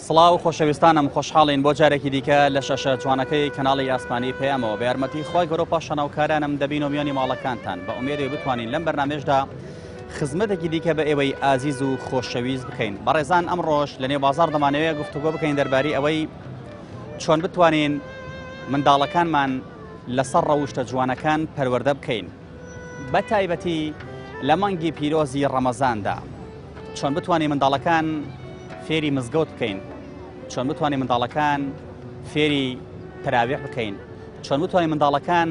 سڵاو خۆشەویستانم خۆشحاڵین بۆ جارێکی دیکە لە شەشە جوانەکەی کەناڵی ئاسمانی پێیەمەوە بە یارمەتی خۆی گەورە پاشەناوکارانم دەبین و میانی ماڵەکانتان بە ئومێدی بتوانین لەم بەرنامێشدا خزمەتێکی دیکە بە ئێوەی ئازیز و خۆشەویست بکەین. بەڕێزان ئەم ڕۆژ لە نێو بازاڕ دەمانەوێت گفتوگۆ بکەین دەربارەی ئەوەی چۆن بتوانین منداڵەکانمان لەسەر ڕەوشتە جوانەکان پەروەردە بکەین، بە تایبەتی لە مانگی پیرۆزی ڕەمەزاندا چۆن بتوانین منداڵەکان فێری مزگەوت بکەین، چۆن بتوانین منداڵەکان فێری تەراویح بکەین، چۆن بتوانین منداڵەکان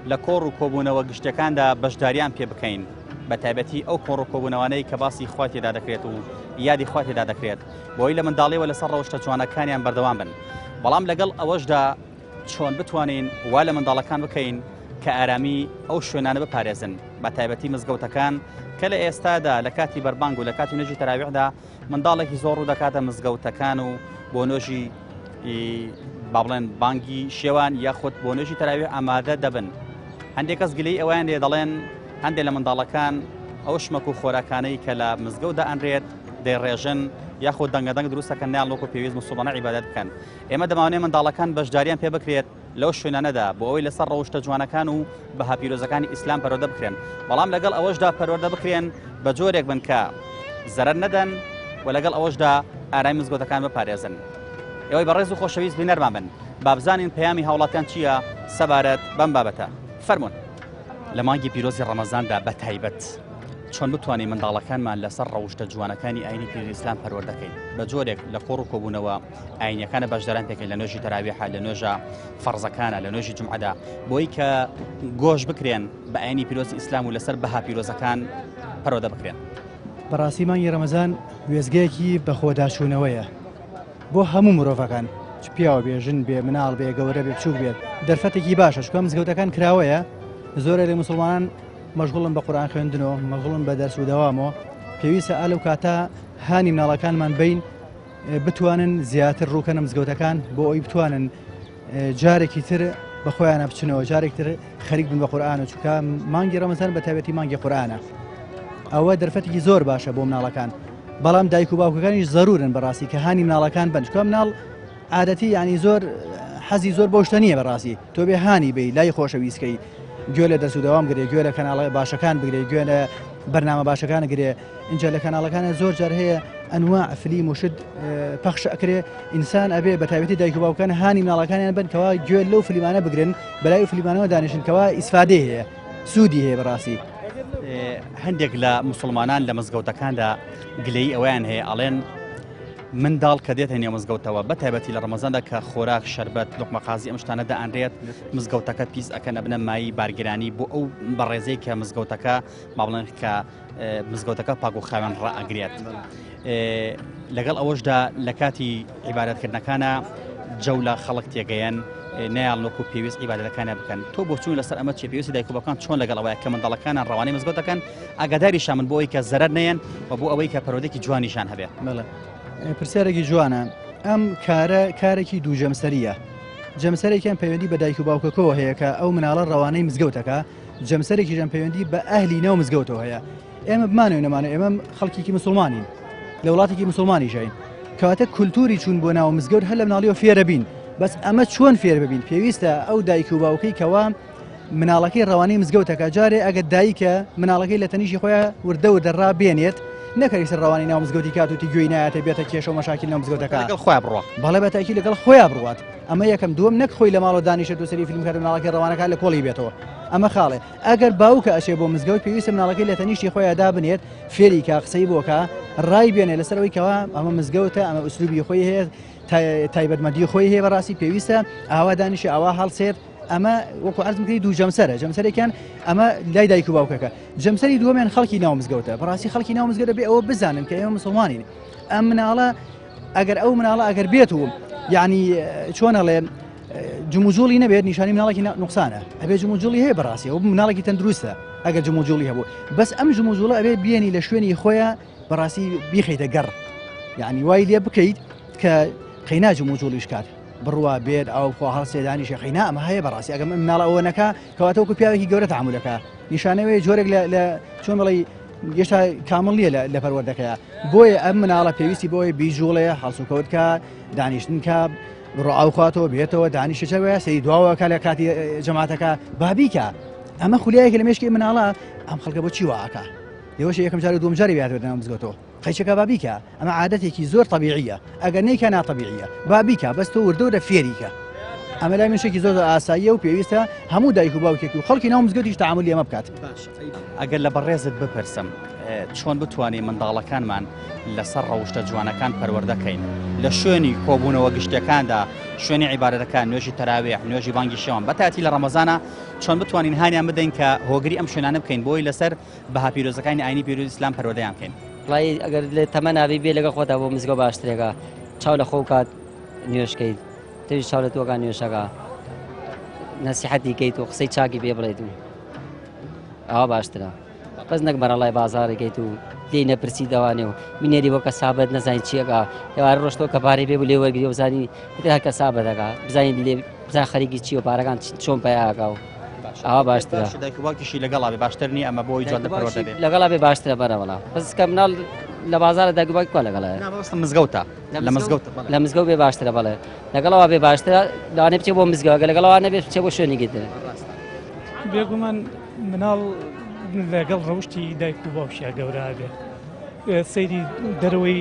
لە کۆڕ و کۆبوونەوە گشتەکاندا بەشداریان پێ بکەین، بە تایبەتی ئەو کۆڕ و کۆبوونەوەانەی کە باسی خوا تێدا دەکرێت و یادی خوا تێدا دەکرێت بۆی لە منداڵیەوە لەسەر ڕەوشتە جوانەکانیان بەردەوام بن. بەڵام لەگەڵ ئەوەشدا چۆن بتوانین وا لە منداڵەکان بکەین کە ئارامی ئەو شوێنانە بپارێزن، بە تایبەتی مزگەوتەکان کە لە ئێستادا لە کاتی بەربانگ و لە کاتی نوێژی تەراویحدا منداڵێکی زۆر ڕوو دەکاتە مزگەوتەکان و بۆ نوێژی با بڵێن بانگی شێوان یاخود بۆ نوێژی تەراویح ئامادە دەبن. هەندێک کەس گلەی ئەویان لێ دەڵێن هەندێک لە منداڵەکان ئەو شمەک و خۆراکانەی کە لە مزگەوتدا ئەنرێت دەیڕێژن یاخود دەنگەدەنگ دروستەکەن نیان لۆکو پێویست مسڵمانە عیبادەت بکەن. ئێمە دەمانێت منداڵەکان بەشداریان پێ بکرێت لەو شوێنانەدا بۆ ئەوەی لەسەر ڕەوشتە جوانەکان و بەها پیرۆزەکانی ئیسلام پەروەردە بکرێن، بەڵام لەگەڵ ئەوەشدا پەروەردە بکرێن بە جۆرێک بن کە زەرەر نەدەن و لەگەڵ ئەوەشدا ئارامی مزگەوتەکان بپارێزن. ئێوەی بەڕێز و خۆشەویست بینەرمان بن با بزانین پەیامی هاوڵاتیان چییە سەبارەت بەم بابەتە. فەرموون لە مانگی پیرۆزی ڕەمەزاندا بە تایبەت چۆن بتوانین منداڵەکانمان لەسەر ڕەوشتە جوانەکانی ئاینی پیری ئیسلام پەروەردەکەین بە جۆرێک لە کۆڕ و کۆبوونەوە ئاینیەکانە بەشداران پێکەین لە نوێژی تەراویحە، لە نوێژە فەرزەکانە، لە نوێژی جومعەدا بۆی کە گۆش بکرێن بە ئاینی پیرۆزی ئیسلام و لەسەر بەها پیرۆزەکان پەروەردە بکرێن. بەڕاستی مانگی ڕەمەزان وێزگەیەکی بە خۆداشوونەوەیە بۆ هەموو مرۆڤەکان، چ پیاوە بێ، ژن بێ، مناڵ بێ، گەورە بێ، بچووک بێت، دەرفەتێکی باشە. چکە مزگەوتەکان کراوەیە، زۆرێک لە موسڵمانان مەشغوڵن بە قورئان خوێندنەوە، مەشغوڵن بە دەرس و دەوامەوە. پێویستە ئالەو کاتە هانی مناڵەکانمان بین بتوانن زیاتر ڕووکەنە مزگەوتەکان بۆ ئەوی بتوانن جارێکی تر بە خۆیانە بچنەوە، جارێک تر خەریک بن بە قورئان و چکە مانگی ڕەمەزان بە تایبەتی مانگی قورئانە. ئەوە دەرفەتێکی زۆر باشە بۆ مناڵەکان، بەڵام دایک و باوکەکانیش زەرورن بەڕاستی کە هانی مناڵەکان بن، چکە مناڵ عادەتی یعنی زۆر حەزی زۆر بۆ شتە نییە بەڕاستی. تۆ بێ هانی بی لای خۆشەویستکەی، گوێ لە دەرس و دەوام گرێ، گوێ لە کەناڵە باشەکان بگرێ، گوێ لە بەرنامە باشەکان گرێ. اینجا لە کەناڵەکانە زۆر جار هەیە ئەنواع فلیم و شت پەخش ئەکرێ، ئینسان ئەبێ بە تایبەتی دایک و باوکان هانی مناڵەکانیان بن کەوا گوێ لەو فلیمانە بگرن، بەلای و فلیمانەوە دانیشن کەوا ئیسفادەی هەیە، سوودی هەیە بەڕاستی. هەندێک لە مسلمانان لە مزگەوتەکاندا گلەی ئەویان هەیە ئەڵێن منداڵ کە دێتە نێو مزگەوتەوە بە تایبەتی لە ڕەمەزاندا کە خۆراک، شەربەت، لوقمەقازی ئەم شتانە دائەنرێت، مزگەوتەکە پیس ئەکەن ئەبنە مای بارگرانی بۆ ئەو بەڕێزەی کە مزگەوتەکە با بڵێن کە مزگەوتەکە پاک و خاوێن ڕائەگرێت. لەگەڵ ئەوەشدا لە کاتی عیبادەتکردنەکانە جەو لە خەڵک تێگەیەن نەیان لۆکو پێویست عیبادەتەکانە بکەن. تۆ بۆ چوون لەسەر ئەمە چێ پێویستی دایک و باوکان چۆن لەگەڵ ئەوەیە کە منداڵەکانان ڕەوانەی مزگەوتەکان ئاگاداریشان من بۆ ئەوەی کە زەرەر نەیەن و بۆ ئەوەی کە پەروەردەیەکی جوانیشان هەبێت. پرسیارێکی جوانە. ئەم کارێکی دوو جەمسەریە. جەمسەرێکیان پەیوەندی بە دایک و باوکەکەەوە هەیە کە ئەو مناڵە ڕەوانەی مزگەوتەکە، جەمسەرێکیشان پەیوەندی بە ئەهلی ناو مزگەوتەوە هەیە. ئێمە بمانەوە نەمانە، ئێمە خەڵکێکی مسلمانین، لە وڵاتێکی مسلمانی ژین، کەواتە کولتوری چوون بۆ ناو مزگەوت هەر لە مناڵیەوە فێرە بین. بەس ئەمە چۆن فێر ببین؟ پێویستە ئەو دایک و باوکەی کەوا مناڵەکەی ڕەوانەی مزگەوتەکە جارێ ئەگەر دایکە مناڵەکەی لە تەنیشی خۆیان وردە و دەڕا بێنێت، نەکەویستە ڕەوانی ناو مزگەوتی کات و تیگوێی نایەتە بێتە کێشە و مەشاکل ناو مزگەوتەکە، لەگەڵ خۆیان بڕوە. بەڵێ بەتاکی لەگەڵ خۆیان بڕوات. ئەمە یەکەم. دووەم، نەک خۆی لە ماڵەوە دانیشێت و سەری فیلم کات و مناڵەکەی ڕەوانەکان لە کۆڵی بێتەوە، ئەمە خاڵێ. ئەگەر باوکە ئەچێ بۆ مزگەوت پێویستە مناڵەکەی لە تەنیشتی خۆیان دابنێت، فێری کا، قسەی بۆکە، ڕای بێنێ لەسەرەوەی کەوا ئەمە مزگەوتە، ئەمە ئوسلوبی خۆی هەیە، تایبەتمەندی خۆی هەیە، بەڕاستی پێویستە ئاوا دانیشی ئاوا هەڵسێت. ئەمە وەکو عەرزم کردی دوو جەمسەرە. جەمسەرێکیان ئەمە لای دایک و باوکەکە. جەمسەری دووەمیان خەڵکی ناو مزگەوتە. بەڕاستی خەڵکی ناو مزگەوتە بێ ئەوە بزانن کە ئێمە مسڵمانین. ئەم مناڵە ئەگەر ئەو مناڵە ئەگەر بێت و یعنی چۆنەڵێ جموجوڵی نەبێت، نیشانی مناڵێکی نوقسانە. ئەبێ جموجوڵی هەیە بەڕاستی، ئەو مناڵێکی تەندروستە ئەگەر جموجوڵی هەبوو. بەس ئەم جموجوڵە ئەبێ بێنی لە شوێنی خۆیان بەڕاستی بیخەیتە گەڕ، یعنی وای لێ بکەیت کە قەیناج و موجوڵیش کات بڕوا بێت ئەو خۆ هەڵسێدانیشە قەینا ئەمە هەیە بەڕاستی ئەگەم مناڵ ئەوە نەکا کەواتەوەکو پیاوێکی گەورە تەحمولەکە نیشانەوەی جۆرێک لە چۆن بڵێ گەشتا کامل نییە لە پەروەردەکەیە بۆیە ئەم مناڵە پێویستی بۆی بیجوڵێ هەڵسوکەوتکە دانیشتنکە ڕعاوخاتەوە بێتەوە دانیشتەوەە سەری دواوەکە لە کاتی جەماتەکە بابیکە ئەمە خولیایەکی لە مێشکی مناڵە ئەم خەڵکە بۆ چی واکە لێوەش یەکەم جار و دوم جاری بیاتوێتەوە مزگەوتەوە قەیچەکە بابیکە ئەمە عادەتێکی زۆر طبیعیە ئەگەر نەیکە ناتەبیعیە بابیکە بەس تۆ وردەورە فێریکە ئەمە لای منشێکی زۆر ئاساییە و پێویستە هەموو دایک و باوکێکی و خەڵکی ناو مزگەوتیش تەعاملی ئەمە بکات. ئەگەر لە بەڕێزت بپرسم چۆن بتوانین منداڵەکانمان لەسەر ڕەوشتە جوانەکان پەروەردەکەین لە شوێنی کۆبوونەوە گشتەکاندا شوێنی عیبادەتەکان نوێژی تەراویح نوێژی بانگی شەوان بەتاتی لە ڕەمەزانە چۆن بتوانین هانیان بدەین کە هۆگری ئەم شوێنانە بکەین بۆی لەسەر بەها پیرۆزەکانی ئاینی پیرۆزی ئیسلام پەروەردەیان بکەین. وڵی ئەگەر لە تەمە نابی بێ لەگە خۆتا بۆ مزگەوت باشترێکە چاو لە خۆ کات نوێشکەیت توی چاو لە تۆکان نوێشەکە نەسیحەتی کەیت و قسەی چاکی پێ بڵێت و ئەوە باشترە بەس نەک بەرەڵای بازارەکەیت و لێی نەپرسی دەوانێ و بینێری بۆ کە سابەت نەزانین چیەکە ێوارە ڕۆشتەوە کە پارەی پێ بوو لێ وەرگری وزانی هەکە سابەتەکە بزانین لێ بزان خەریکی چی و پارەکان چۆن پێیاکە و ئەوە باشترە دایکوباوکیشی لەگەڵا بێ باشتر نیە ئەمە بۆی جوان پەروەردە بێت لەگەڵا بێ باشترە بەرەوەڵا بەس کە مناڵ لە بازارە دایکوباوکی کوا لەگەڵایە مزگەوتە لە مزگەوت لە مزگەوت بێ باشترە بەڵێ لەگەڵەوە بێ باشترە لەوانێ بچێ بۆ مزگەوت لەگەڵەوە نەبێت بچێ بۆ شوێنی گیتر بێگومان مناڵ لەگەڵ ڕەوشتی دایک و باوشیا گەورە بێ سەیری دەرەوەی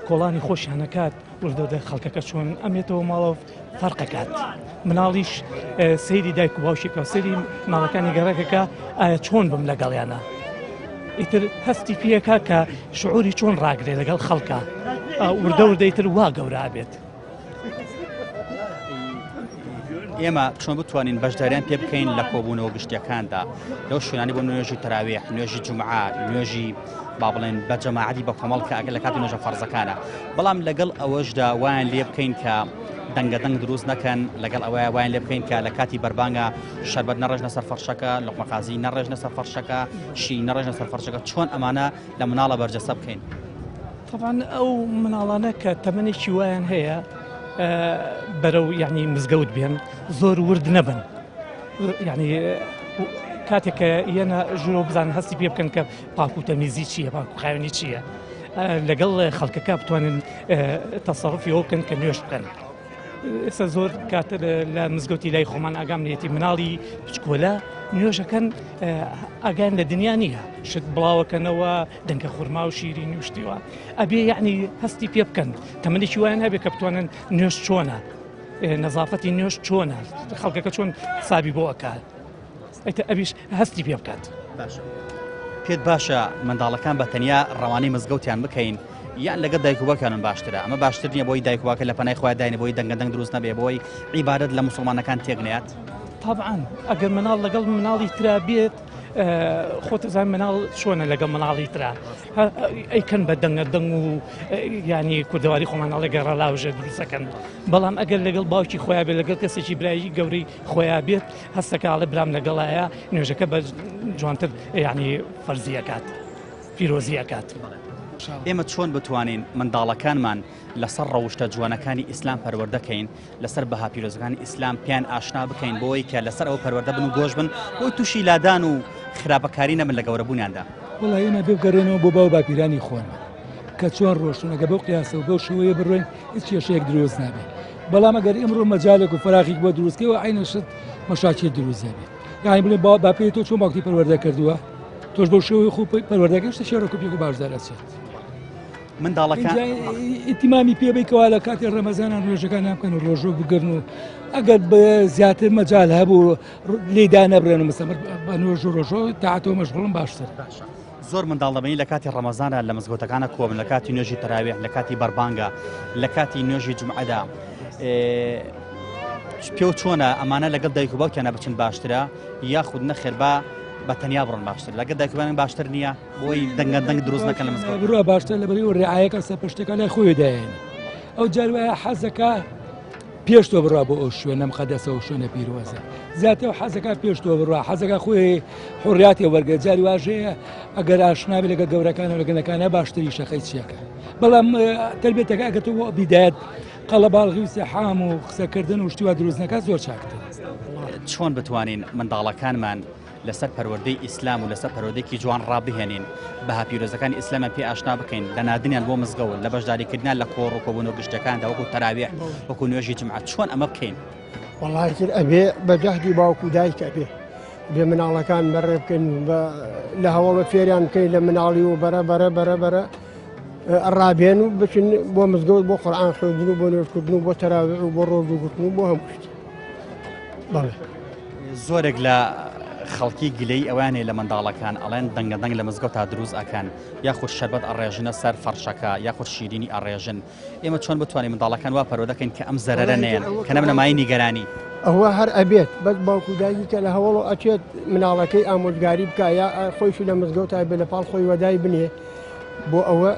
کۆڵانی خۆشیانەکات وردەدە خەڵکەکە چۆن ئەمێتەوە ماڵە فەرقەکات مناڵیش سەیری دایک و باوشێکە و سەیری ماڵەکانی گەڕەکەکە ئایا چۆن بم لەگەڵیانە ئیتر هەستی پێەکە کە شعوری چۆن ڕاگرێ لەگەڵ خەڵکە وردە وردەیتر وا گەورە بێت. ئێمە چۆن بتوانین بەشداریان پێ بکەین لە کۆبوونەوە گشتیەکاندا لەو شوێنانی بۆ نوێژی تەراویح نوێژی جومعە نوێژی با بڵێن بە جەماعەتی بە کۆمەڵ کە ئەگەر لە کاتی نوێژە فەرزەکانە بەڵام لەگەڵ ئەوەشدا وایان لێ بکەین کە دەنگەدەنگ دروست نەکەن لەگەڵ ئەوەیە وایان لێ بکەین کە لە کاتی بەربانگە شەربەت نەڕێژنە سەر فەرشەکە لۆقمەقازی نەڕێژنە سەر فەرشەکە شی نەڕێژنە سەر فەرشەکە چۆن ئەمانە لە مناڵە بەرجەسە بکەین. طبعا ئەو مناڵانە کە تەمەنێکی وایان هەیە بەرەو یعنی مزگەوت بێن زۆر ورد نەبن یعنی کاتێککە یەنە ژورۆ بزانن هەستی پێ بکەن کە پاک و تەمیزی چییە پاک و خاوێنی چییە لەگەڵ خەڵکەکە بتوانن تەسەڕفی ئەو بکەن کە نوێش بکەن. ئێستا زۆر کاتە لە مزگەوتی لای خۆمان ئاگام لێتی مناڵی بچکۆلە نوێژەکەن ئاگیان لە دنیا نییە شت بڵاوەکەنەوە دەنگە خورما و شیری نوشتیوە ئەبێ یعنی هەستی پێ بکەن تەمەنێکی وایان هەبێ کە بتوانن نوێش چۆنە نەزافەتی نوێش چۆنە خەڵکەکە چۆن سابی بۆ ئەکات ئەبیش هەستی پێ بکات. پێت باشە منداڵەکان بە تەنیا ڕەوانەی مزگەوتیان بکەین یان لەگە دایک و باوکیان باشترە ئەمە باشتر نییە بۆی دایک و باوکە لە پەنای خۆیان داینە بۆی دەنگەدەنگ دروست نەبێ بۆی عیبادەت لە موسڵمانەکان تێگنێت. طبعا ئەگەر مناڵ لەگەڵ مناڵی ترا بێت خۆتەزان مناڵ چۆنە لەگەڵ مناڵی ترا ئەیکەن بە دەنگەدەنگ و ینی کوردەواری خۆمانناڵی گەڕە لاوژە دروستەکەن بەڵام ئەگەر لەگەڵ باوکی خۆیان بێت لەگەڵ کەسێکی برایی گەورەی خۆیان بێت هەستەکەڵە برام لەگەڵایە نوێژەکە بە جوانتر ینی فەرزیەکات پیرۆزیەکات. ئێمە چۆن بتوانین منداڵەکانمان لەسەر ڕەوشتە جوانەکانی ئیسلام پەروەردەکەین لەسەر بەها پیرۆزەکانی ئیسلام پیان ئاشنا بکەین بۆی کە لەسەر ئەو پەروەردە بن و گۆژ بن بۆی تووشی لادان و خراپەکاری نەبن لە گەورەبوونیاندا. وڵای ئێمە بگەڕێنەوە بۆ باو باپیرانی خۆن کە چۆن ڕۆشتونەکە بەو قیاسە و بەو شێوەیە بڕۆین هیچ کێشەیەک دروست نابێت بەڵام ئەگەر ئەمڕۆ مەجالێک و فراخێک بۆ دروستکەوە عینەشت مەشاکل دروست دەبێت یانی بڵێ باپێ تۆ چۆن باوکی پەروەردە کردووە تۆش بەو شێوەی خوب پەروەردەکەشتە شێڕە کوپێک و باشدار ئەچێت. منداڵەکان ئیتیمامی پێبێکەوە لە کاتی ڕەمەزانان ڕۆژەکان نامکەن و ڕۆژۆ بگرن و ئەگەر بە زیاتر مەجال هەبوو لێدا نەبرێن و مستەمر بە نوێژ و ڕۆژۆ تاعاتەوە مەشغوڵن باشتر. زۆر منداڵدەبنی لە کاتی ڕەمەزانە لە مزگەوتەکانە کۆبن لە کاتی نوێژی تەراویح لە کاتی بەربانگە لە کاتی نوێژی جومعەدا پێ و چۆنە ئەمانە لەگەڵ دایک و باوکیانە بچن باشترە یاخود نەخێر بە تەنیا بڕۆن باشتر لەگەڵ دایکوبانیان باشتر نییە بۆی دەنگەدەنگ دروست نەکەن لە مزگەوت بڕوە باشتر لەبەری و ڕێعایەکە سەر پشتەکە لای خۆی داێنێ ئەو جار وایە حەزەکە پێش تۆ بڕوا بۆ ئەو شوێنە مقەدەسەوە شوێنە پیرۆزە زیاتر حەزەکە پێش تۆ بڕوا حەزەکە خۆی حڕیاتی وەرگە جاری واژەیە ئەگەر ئاشنابی لەگە گەورەکانە لەگەنەکانە باشتری شەخەی چیەکە بەڵام تربێتەکە ئەگە تۆ بیدایەت قەڵە باڵغی و سەحام و قسەکردن و شتیوا دروستنەکە زۆر چاکتر چۆن بتوانین منداڵەکانمان لەسەر پەروەردەی ئیسلام و لەسەر پەروەردەیەکی جوان ڕابهێنین بەها پیرۆزەکانی ئیسلامیان پێ ئاشنا بکەین لە نادنیان بۆ مزگەوت لە بەشداریکردنیان لە کۆڕ و کۆبوون و گشتەکاندا وەکو تەراویح وەکو نوێژی جمعەت چۆن ئەمە بکەین وەڵایتر ئەبێ بە جەهدی باوکو دایکە بێ مناڵەکان بەڕێ بکەین لە هەوڵە فێریان بکەین لە مناڵی و بەرە ڕابێن و بچن بۆ مزگەوت بۆ قورئان خوێندن و بۆ نوێژکردن و بۆ تەراویح و بۆ ڕۆژوگرتن و بۆ هەموو شت بەڵێ زۆرێک لە خەڵکی گلەی ئەوانێ لە منداڵەکان ئەڵێن دەنگەدەنگ لە مزگەوت تا دروست ئەکەن یاخود شەربەت ئەڕێژنە سەر فەرشەکە یاخود شیرینی ئەڕێژن ئێمە چۆن بتوانین منداڵەکان وا پەرۆ دەکەین کە ئەم زەرەرە نێن کە نەبنەمای نیگەرانی ئەوە هەر ئەبێت بەس باوکو دایکی کە لە هەوڵ ئەچێت مناڵەکەی ئامۆژگاری بکە یا خۆیشی لە مزگەوت بێ لە پاڵ خۆی وەدای بنێ بۆ ئەوە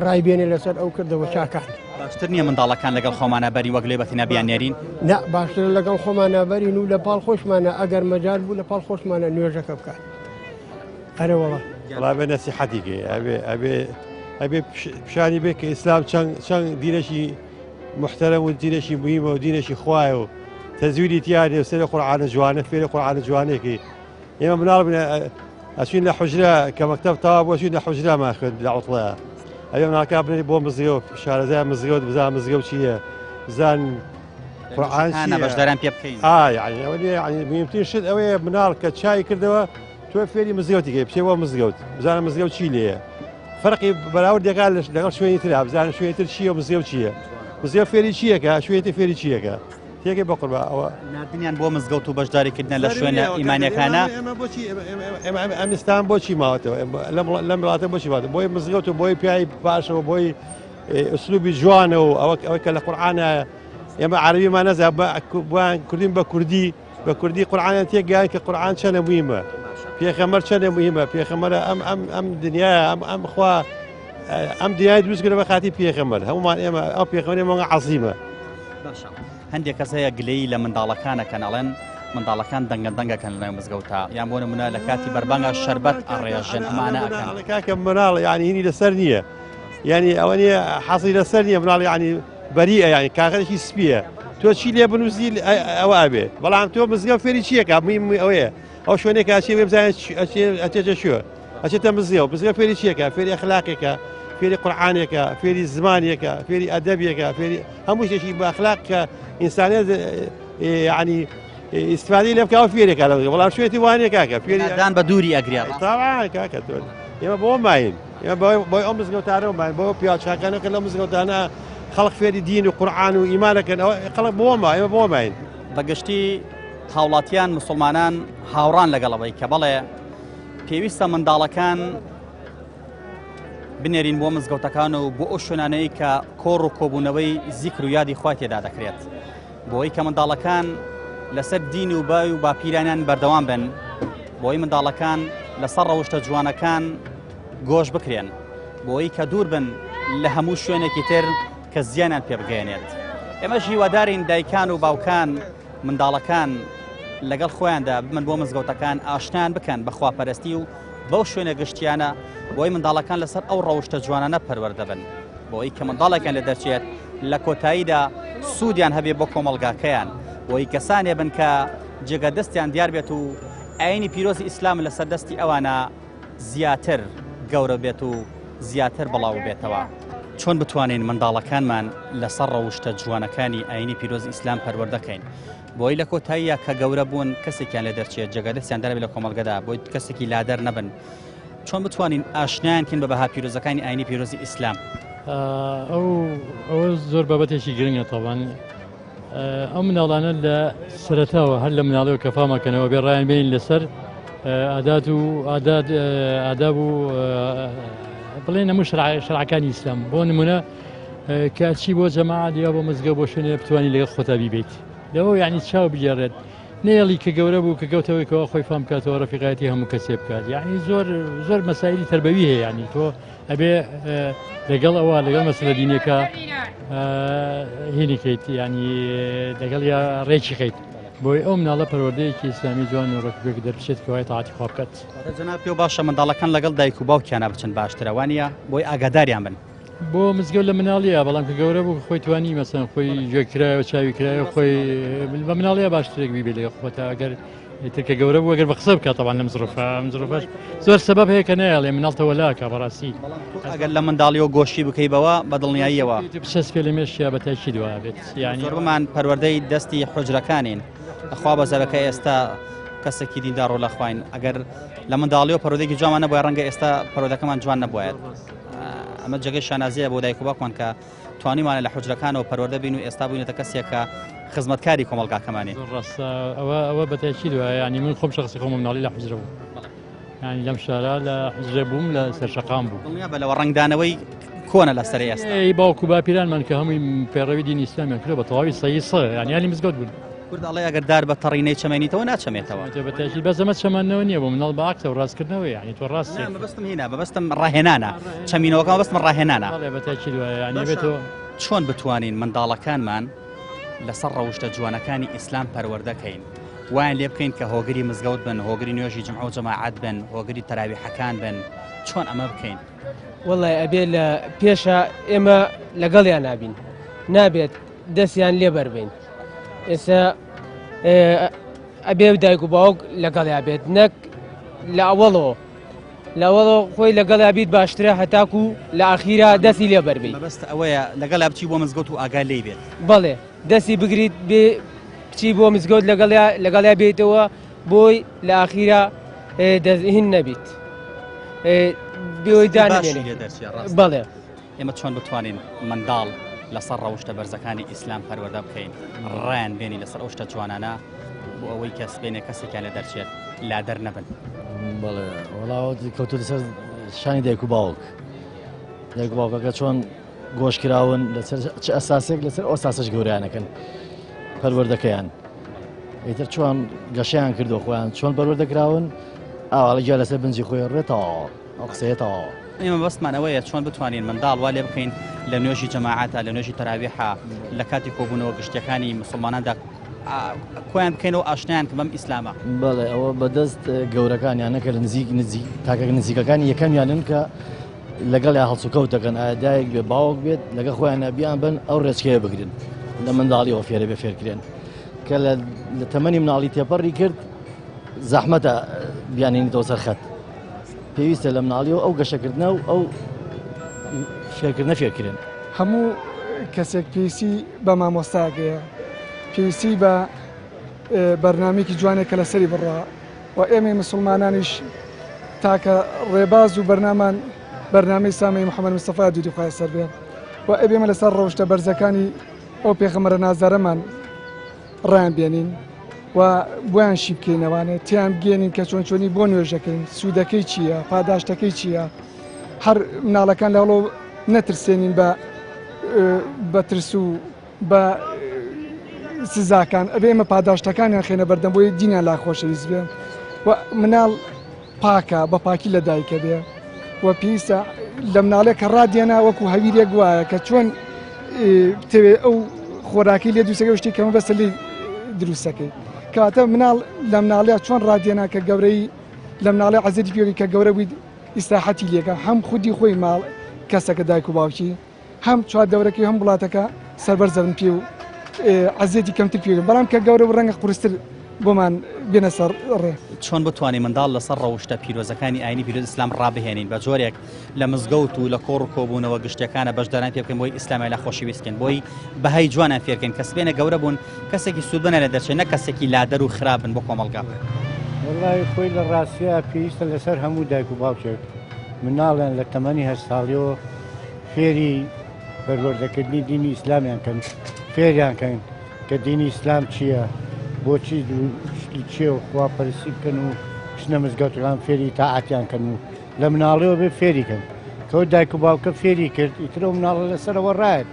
ڕای بێنێ لەسەر ئەو کردەوە چاکان باشتر نییە منداڵەکان لەگەڵ خۆمانە بەری وەک لێ بەتینا بیان نێرین نە باشتر لەگەڵ خۆمانە بەرین و لە پاڵ خۆشمانە ئەگەر مەجال بوو لە پاڵ خۆشمانە نوێژەکە بکات ئەرە وەڵا وڵا نەسیحەتێکی ئەبێ پیشانی بێ کە ئیسلام چەند دینەشی محتەرەم و دینەشی مهمە و دینەشی خوایە و تەزویری تیانێ و سەرە قورئانە جوانە فێرە قورئانە جوانێکی ئێمە مناڵ بنە ئەچین لە حوجرە کە مەکتەب تەوا بۆ ئەچین لە حوجرەمان خوێند لە عوتڵەیە ئەوێ مناڵەکان بنێری بۆ مزگەوت شارەزای مزگەوت بزان مزگەوت چییە بزان قورئان چییە بەشداران پێ بکەین یعنی ئەوە یعنی مهمترین شت ئەوەیە مناڵ کە چای کردەوە تۆ فێری مزگەوتیکە بچێ بۆ مزگەوت بزانە مزگەوت چی لێیە فەرقی بەراوردێکا لەگەڵ شوێنی ترا بزانە شوێنی تر چییە و مزگەوت چییە مزگەوت فێری چیەکە شوێنی فێری چیەکە تێگەی بە قوربا ئەوە نردنیان بۆ مزگەوت و بەشداریکردن لە شوێنە ئیمانیەکانە ئەمستان بۆچی ماوەتەوە لەم وڵاتە بۆچی ماوەتە بۆی مزگەوت و بۆی پیاوی باشەوە بۆی ئوسلوبی جوانە و ئەوەی کە لە قورئانە ئێمە عەرەبیمان نەزان بۆیان کوردین بە کوردی قورئانیان تێگەیان کە قورئان چەندە موهیمە پێغەمبەر چەندە موهیمە پێغەمبەرە ئەم دنیایە ئەم خوا ئەم دنیای دروستکردە بە خاتی پێغەمبەر هەمومان ئێمە ئەو پێغەمبەری مەوە عەزیمە هەندێک کەس هەیە گلەی لە منداڵەکانەکەن ئەڵێن منداڵەکان دەنگەدەنگەکەن لە مزگەوتە یان بۆ نمونە لە کاتی بەربانگە شەربەت ئەڕێژن ئەمانە ئەکەن کاکە مناڵ یعنی هینی لەسەر نییە یعنی ئەوە نیە حەزی لەسەر نییە مناڵ یعنی بەریئە یعنی کاغەرێکی سپیە تۆ چی لێ بنووسی ئەوە ئەبێ بەڵام تۆ مزگەوت فێری چیەکە ئەوەیە ئەو شوێنێک ئاچێ بزانێت ئەچێتە شوێ ئەچێتە مزگەوت فێری چیەکە فێری ئەخلاقێکە فێری قورئانێکە فێری زمانێکە فێری ئەدەبێکە فێری هەموو شتێکی بە ئەخلاق کە ئینسانیت یعنی ئیسفادەی لێ بکەوە فێرێکە لە وەڵام شوێتی وانەیە کاکە فێریدان بە دووری ئەگریا تاوان کاکە تۆ ئێمە بۆ ماین ئێمە بۆی ئەو مزگەوتانە ماین بۆ پیاچاکانەکە لە مزگەوتانە خەڵق فێری دین و قورئان و ئیمانەکەن ئەوە خەڵق بۆ ما ئێمە بۆ ماین بەگشتی هاوڵاتیان موسڵمانان هاوڕان لەگەڵەوەی کە بەڵێ پێویستە منداڵەکان بنێرین بۆ مزگەوتەکان و بۆ ئەو شوێنانەی کە کۆڕ و کۆبوونەوەی زیکر و یادی خوا تێدا دەکرێت بۆی کە منداڵەکان لەسەر دین و بای و باپیرانیان بەردەوام بن بۆی منداڵەکان لەسەر ڕەوشتە جوانەکان گۆش بکرێن بۆی کە دوور بن لە هەموو شوێنێکی تر کە زیانیان پێ بگەێنێت ئێمە هیوادارین دایکان و باوکان منداڵەکان لەگەڵ خۆیاندا بمن بۆ مزگەوتەکان ئاشنیان بکەن بە خواپەرستی و بەو شوێنە گشتیانە بۆی منداڵەکان لەسەر ئەو ڕەوشتە جوانانە پەروەردە بن بۆی کە منداڵەکان لە دەرچێت لە کۆتاییدا سوودیان هەبێ بۆ کۆمەڵگاکەیان بۆی کەسانێ بن کە جێگە دەستیان دیار بێت و ئاینی پیرۆزی ئیسلام لەسەر دەستی ئەوانە زیاتر گەورە بێت و زیاتر بەڵاو بێتەوە چۆن بتوانین منداڵەکانمان لەسەر ڕەوشتە جوانەکانی ئاینی پیرۆزی ئیسلام پەروەردەکەین بۆی لە کۆتاییە کە گەورە بوون کەسێکیان لێ دەرچێت جێگە دەستیان دەرەبێت لە کۆمەڵگەدا بۆی کەسێکی لادەر نەبن چۆن بتوانین ئاشنایانکەین بە بەها پیرۆزەکانی ئاینی پیرۆزی ئیسلام ئەوە زۆر بابەتێکی گرنگە تاوان ئەو مناڵانە لە سەرەتاوە هەر لە مناڵەوە کە فامەکەنەوە بێ ڕایان بین لەسەر ئادات و ئاداب و بڵێن هەموو شەرعەکانی ئیسلام بۆ نمونە کاچی بۆ جەماعەت یا بۆ مزگەوت بۆ شوێنێ بتوانانی لەگەڵ خۆتا بیبیت لەوە یعنی چاو بگێڕێت نێڵی کە گەورە بوو کە گەوتەوەیەوە خۆی فام کاتەوە ڕەفیقایەتی هەموو کەسێ بکات یعنی زۆر مەسایلی تربەوی هەیە ینی تۆ ئەبێ لەگەڵ ئەوە لەگەڵ مەسلە دینەکە هینیکەیت ینی لەگەڵ یا ڕێکی خەیت بۆی ئەو مناڵە پەروەردەیەکی ئیسلامی جوان و ڕێکبێک دەربچێت کەوای تاعاتی خوا بکات. جەناب پێ باشە منداڵەکان لەگەڵ دایک و باوکیانە بچن باشترەوانە بۆی ئاگاداریان بن. بۆ مزگەوت لە مناڵیە بەڵام کە گەورە بوو خۆی توانی مەسەن خۆی گوێکرایەوە چاوی کرایە خۆی بە مناڵیە باشترێک بیبێ لێ خۆتە ئەگەر ترکە گەورە بوو ئەگەر بە قسە بکات تەوان لە مزرۆفەش زۆر سەبەب هەیە کە نایڵێ مناڵتەوە لاکە بەڕاستی ئەگەر لە منداڵیەوە گۆشتی بکەیبەوە بە دڵنیاییەوە بچەس پێ لە مێشیا بە تاکی دوایە بێت یعنی زۆربمان پەروەردەی دەستی حجرەکانین ئەخوا بەزەبەکە ئێستا کەسێکی دیندار ڕۆ لەخواین ئەگەر لە منداڵیەوە پەرۆدەیەکی جوان نەبووە ڕەنگە ئێستا پەرۆدەکەمان جوان نەبووایەت ئەمە جێگەی شانازیە بۆ دایک و باوکمان کە توانیمانە لە حجرەکانەوە پەروەردە بین و ئێستا بووینەتە کەسێک کە خزمەتکاری کۆمەڵگاکەمانی ڕاستە ئەوە بە تاکی دوایە ینی من خۆم شخصی خۆم مناڵی لە حجرە بوو ینی لەم شارە لە حجرە بووم لە سەرشەقام بوو دڵنیا بە لەوە ڕنگدانەوەی کۆنە لە سەر ئێستا باوکو باپیرانمان کە هەمووی پێڕەوی دینی ئیسلامیان کرد بە تەواوی سەیی ینی ینی مزگەوت بوون کورداڵی ئەگەر دار بە تەڕینەی چەمێنیتەوە ناچەمێتەوە بەتاشی بەزەمە چەمانەوە نییە بۆ مناڵ بەعکسە و ڕاستکردنەوە ینی تۆ ڕاستی بەبستم هینا بەبستم ڕاهێنانە چەمینەوەکە بەستم ڕاهێنانە بەتاکی دوایە ینی بێتەوە چۆن بتوانین منداڵەکانمان لەسەر ڕەوشتە جوانەکانی ئیسلام پەروەردەکەین وایان لێ بکەین کە هۆگری مزگەوت بن هۆگری نوێژی جمع و جەماعەت بن هۆگری تەراویحەکان بن چۆن ئەمە بکەین وەڵای ئەبێ لە پێشە ئێمە لەگەڵیان نابین نابێت دەستیان لێبەر بین ئێستا ئەبێ دایک و باوک لەگەڵیا بێت نەک لە ئەوڵەوە خۆی لەگەڵیا بیت باشترە هەتاکو لە ئاخیرا دەستی لێبەر بین بەست ئەوەیە لەگەڵا بچی بۆ مزگەوت و ئاگا لێ بێت بەڵێ دەستی بگریت بێ بچی بۆ مزگەوت لەگەڵیا بێتەوە بۆی لە ئاخیرا هین نەبیت بەڵێ ئێمە چۆن بتوانین منداڵ لەسەر ڕەوشتە بەرزەکانی ئیسلام پەروەردە بکەین ڕایان بێنی لەسەر ئەوشتە جوانانە بۆ ئەوەی کەس بێنێ کەسێکیان لە دەرچێت لادەر نەبن بەڵێ وەڵاوە کەوتو لەسەر شانی دایک و باوک دایک و باوکەکە چۆن گۆشکراون لەسەر چ ئەساسێک لەسەر ئەساسش گەوریانەکەن پەروەردەکەیان ئیتر چۆن گەشەیان کردو خۆیان چۆن پەروەردەکراون ئاواڵەگیا لەسەر بنجی خۆی ڕێتەوە ئەو قسەیەتەوە ئێمە بەستمانەوەیە چۆن بتوانین منداڵ وا لێ بکەین لە نوێژی جەماعەتە لە نوێژی تەراویحە لە کاتی کۆبوونەوە گشتەکانی مسلماناندا کۆیان بکەینەوە ئاشنیان کە بەم ئیسلامە بەڵێ ئەوە بەدەست گەورەکانیانەکە لە نزیک تاکە نزیکەکانی یەکەمیانن کە لەگەڵ یا هەڵسوکەوتەکەن ئادایک بێ باوک بێت لەگە خۆیان بیان بن ئەو ڕێچکەیە بگرن لە منداڵیەوە فێرە بێ فێرکرێن کە لە تەمەنی مناڵی تێپەڕی کرد زەحمەتە بیانێنیتەوە سەر خەت پێویستە لە مناڵیەوە ئەو گەشەکردنە و ئەو فێرکردنە فێرکردن هەموو کەسێک پێویستی بە مامۆستاگەیە پێویستی بە بەرنامێکی جوانێکە لەسەری بڕا و ئێمە مسلمانانیش تاکە ڕێباز و بەرنامەی سامی محەممەد مستەفا دوودی خوای سەر بێن و ئەبێمە لەسەر ڕەوشتە بەرزەکانی ئەو پێغەمبەرە نازارەمان ڕایان بێنین و بۆیان شی بکەینەوانێت تیان بگێنین کە چۆن چۆنی بۆ نوێژەکەین سوودەکەی چییە پاداشتەکەی چییە هەر مناڵەکان لەڵۆ نەترسێنین بە ترس و بە سزاکان ئەبێ ئێمە پاداشتەکانیان خێنە بەردەم بۆی دینیان لا خۆشەویست بێ و مناڵ پاکە بە پاکی لە دایکە بێ و پێویستە لە مناڵێک کە ڕادێنا وەکو هەویرێک وایە کە چۆن تەوێ ئەو خۆراکی لێ دووسەکە شتی کەمە بەسە لێ دروستەکەی کاتە مناڵ لە مناڵەیە چۆن ڕادێنا کە گەورەی لە مناڵی عەزەتی پێوی کە گەورە بووی ئیسراحەتی لێکە هەم خودی خۆی ماڵ کەسەکە دایک و باوکی هەم چوار دەورەکەی هەم وڵاتەکە سەربەرزەبن پێ و عەزیەتی کەمتر پێ بەڵام کە گەورە ڕەنگە قورستر بۆمان بێنە سەر ڕێ چۆن بتوانین منداڵ لەسەر ڕەوشتە پیرۆزەکانی ئاینی پیرۆز ئیسلام ڕابهێنین بە جۆرێک لە مزگەوت و لە کۆڕ و کۆبوونەوە گشتەکانە بەشداران پێ بکەین بۆی ئیسلامی لا خۆشەویستکەین بۆی بەهای جوانان فێرکەین کەس بێنە گەورە بوون کەسێکی سوودبەنە لە دەرچێت نە کەسێکی لادەر و خراپن بۆ کۆمەڵگا وەڵای خۆی لە ڕاستیە پێویستە لەسەر هەموو دایک و باوکێک مناڵێن لە تەمەنی 8 ساڵیەوە فێری پەروەردەکردنی دینی ئیسلامیان کەن فێریان کەین کە دینی ئیسلام چییە بۆچی چێ و خواپەرستی بکەن و بچنە مزگەوتەکان فێری تاعاتیان کەن و لە مناڵەوە بێ فێریکەن کەوت دایک و باوکە فێری کرد ئیترە مناڵە لەسەرەوە ڕایەت